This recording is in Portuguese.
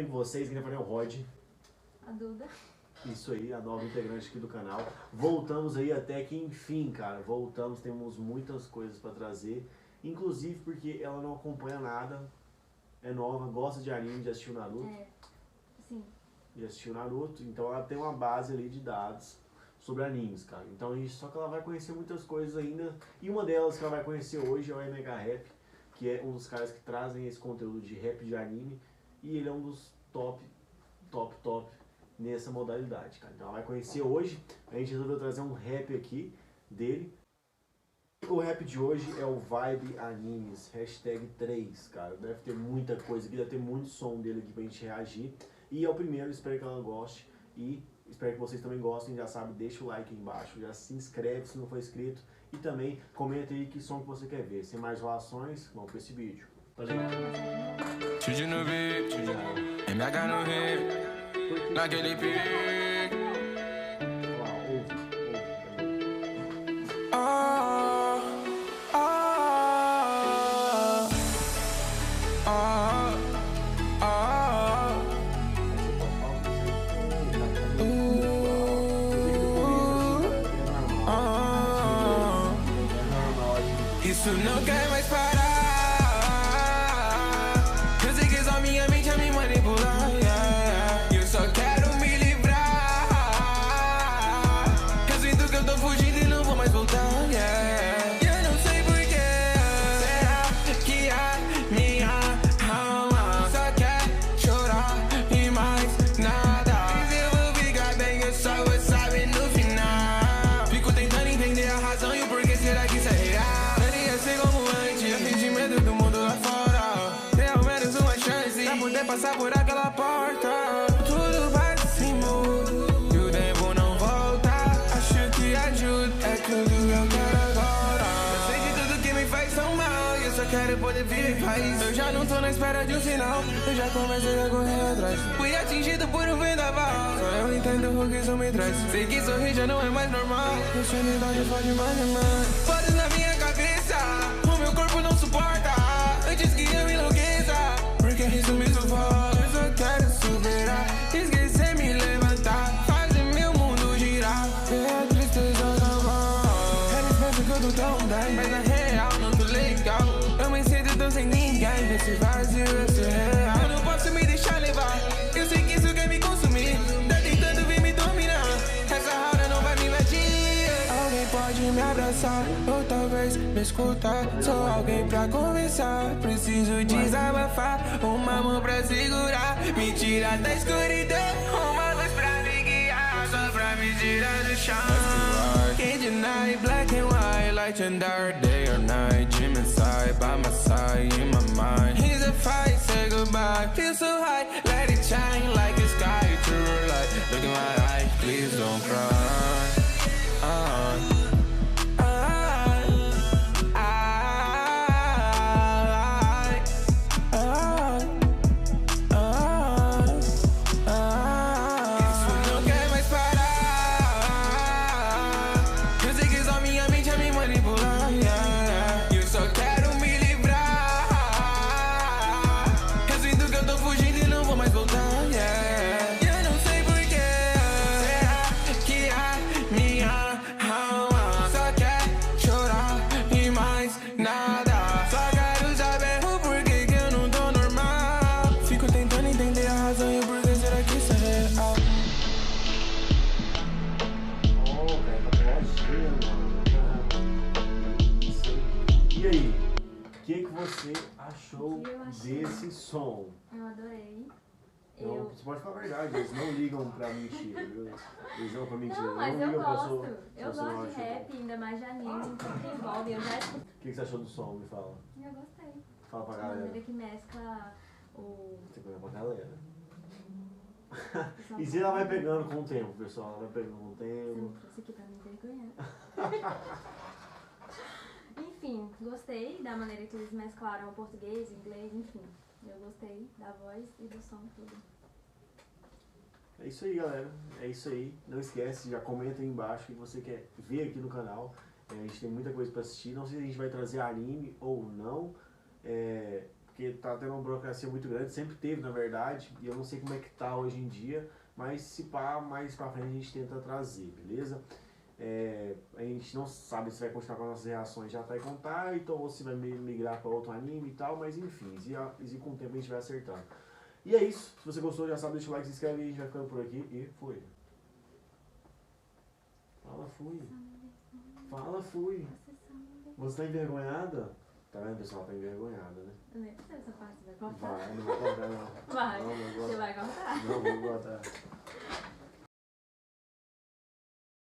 bem com vocês? Quem é o Rod? A Duda. Isso aí, a nova integrante aqui do canal. Voltamos aí até que enfim, cara. Voltamos, temos muitas coisas pra trazer. Inclusive porque ela não acompanha nada. É nova, gosta de anime, já assistiu Naruto. Sim. Já assistiu Naruto, então ela tem uma base ali de dados sobre animes, cara. Então só que ela vai conhecer muitas coisas ainda. E uma delas que ela vai conhecer hoje é o MH Rap, que é um dos caras que trazem esse conteúdo de rap de anime. E ele é um dos top nessa modalidade, cara. Então ela vai conhecer hoje. A gente resolveu trazer um rap aqui dele. O rap de hoje é o Vibe Animes, #3, cara. Deve ter muita coisa aqui, deve ter muito som dele aqui pra gente reagir. E é o primeiro, espero que ela goste. E espero que vocês também gostem, já sabe, deixa o like aí embaixo, já se inscreve se não for inscrito. E também comenta aí que som que você quer ver. Sem mais relações, vamos pra esse vídeo. Chuchu no beat, MH no hit, naquele pique. Isso não quer mais parar. Eu sei que só minha mente a me manipular, yeah. Eu só quero me livrar. Eu sinto que eu tô fugindo e não vou mais voltar, yeah. Eu não sei porquê. Será que a minha alma só quer chorar e mais nada? Se eu vou ficar bem, eu só vou saber no final. Fico tentando entender a razão e o porquê, será que isso é real? Ser como antes, eu fingi medo do mundo lá fora. Dê ao menos uma chance pra poder passar por aquela porta. Tudo vai se mudar e o tempo não volta. Acho que ajuda, é tudo que eu quero agora. Eu sei que tudo que me faz tão mal e eu só quero poder viver em paz. Eu já não tô na espera de um sinal, eu já comecei a correr atrás. Fui atingido por um vendaval, só eu entendo o que isso me traz. Sei que sorrir já não é mais normal, a sanidade pode mais demais. Foda na minha cabeça, o meu corpo não suporta. Antes que eu enlouqueça, porque isso me sufoca. Eu só quero superar, esquecer, me levantar, fazer meu mundo girar, ver a tristeza acabar. Eles pensam que eu tô tão bem, mas na real não tô legal. Eu me sinto tão sem ninguém, esse vazio, esse real. Eu não posso me deixar levar, eu sei que isso quer me consumir. Tá tentando vir me dominar, essa rara não vai me invadir. Alguém pode me abraçar, ou talvez me escutar. Sou alguém pra conversar, preciso desabafar. Uma mão pra segurar, me tirar da escuridão. Uma luz pra me guiar, só pra me tirar do chão. Can't deny, black and white, light and dark, day or night. Dream inside, by my side, in my mind. Here's a fight, say goodbye. Feel so high, let it shine like a sky. True light, look in my eyes, please don't cry. E aí, o que você achou desse som? Eu adorei. Então, você pode falar a verdade, eles não ligam pra mentira, viu? Eles não pra mentira. Não, mas não eu ligam gosto. Eu se você não gosto de achou rap, bom. ainda mais de anime, então que envolve. Eu já escutei. O que você achou do som? Me fala. Eu gostei. Fala pra A galera. maneira que mescla o... Você conhece pra galera. E se ela vai pegando com o tempo, pessoal? Ela vai pegando com o Você tempo. não trouxe aqui pra me envergonhar. Enfim, gostei da maneira que eles mesclaram o português, inglês, enfim. Eu gostei da voz e do som, tudo. É isso aí, galera. É isso aí. Não esquece, já comenta aí embaixo o que você quer ver aqui no canal. A gente tem muita coisa pra assistir. Não sei se a gente vai trazer anime ou não. porque tá tendo uma burocracia muito grande, sempre teve, na verdade, e eu não sei como é que tá hoje em dia, mas se pá, mais pra frente a gente tenta trazer, beleza? A gente não sabe se vai continuar com as nossas reações de Attack on Titan ou se vai migrar para outro anime e tal, mas enfim, e com o tempo a gente vai acertando. E é isso, se você gostou já sabe, deixa o like, se inscreve e a gente vai ficando por aqui e fui. Fala fui. Fala fui. Você tá envergonhada? Tá vendo, pessoal? Tá envergonhada, né? Eu nem sei essa parte, vai cortar? Vai, não vou cortar não. Vai, Não, você vai cortar? Não vou cortar.